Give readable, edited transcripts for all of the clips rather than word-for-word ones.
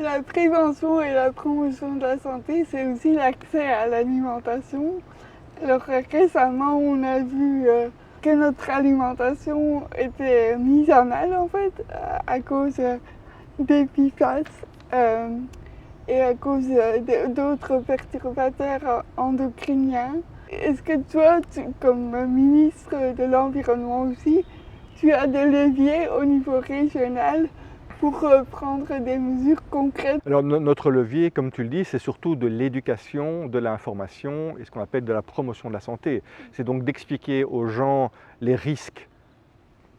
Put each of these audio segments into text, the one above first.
La prévention et la promotion de la santé, c'est aussi l'accès à l'alimentation. Alors récemment, on a vu que notre alimentation était mise à mal en fait à cause des PFAS et à cause d'autres perturbateurs endocriniens. Est-ce que toi, comme ministre de l'Environnement aussi, tu as des leviers au niveau régional pour prendre des mesures concrètes? Alors notre levier, comme tu le dis, c'est surtout de l'éducation, de l'information et ce qu'on appelle de la promotion de la santé. C'est donc d'expliquer aux gens les risques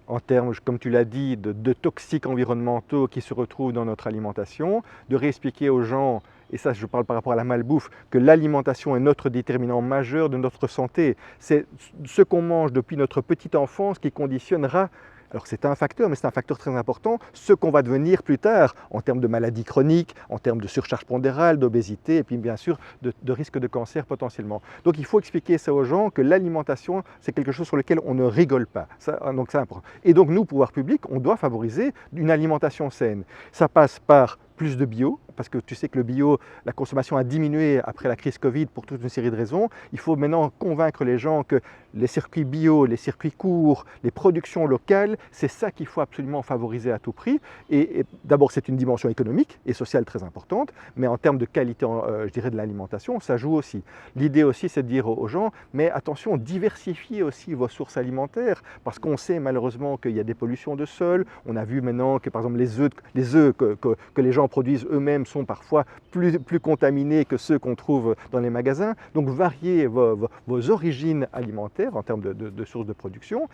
en termes, comme tu l'as dit, de toxiques environnementaux qui se retrouvent dans notre alimentation, de réexpliquer aux gens, et ça je parle par rapport à la malbouffe, que l'alimentation est notre déterminant majeur de notre santé. C'est ce qu'on mange depuis notre petite enfance qui conditionnera, alors c'est un facteur, mais c'est un facteur très important, ce qu'on va devenir plus tard en termes de maladies chroniques, en termes de surcharge pondérale, d'obésité, et puis bien sûr de risque de cancer potentiellement. Donc il faut expliquer ça aux gens, que l'alimentation, c'est quelque chose sur lequel on ne rigole pas. Donc c'est important. Et donc nous, pouvoir public, on doit favoriser une alimentation saine. Ça passe par plus de bio, parce que tu sais que le bio, la consommation a diminué après la crise Covid pour toute une série de raisons. Il faut maintenant convaincre les gens que les circuits bio, les circuits courts, les productions locales, c'est ça qu'il faut absolument favoriser à tout prix. Et d'abord, c'est une dimension économique et sociale très importante, mais en termes de qualité, je dirais, de l'alimentation, ça joue aussi. L'idée aussi, c'est de dire aux gens, mais attention, diversifiez aussi vos sources alimentaires, parce qu'on sait malheureusement qu'il y a des pollutions de sol. On a vu maintenant que, par exemple, les œufs que les gens produisent eux-mêmes sont parfois plus contaminés que ceux qu'on trouve dans les magasins. Donc variez vos origines alimentaires en termes de sources de production.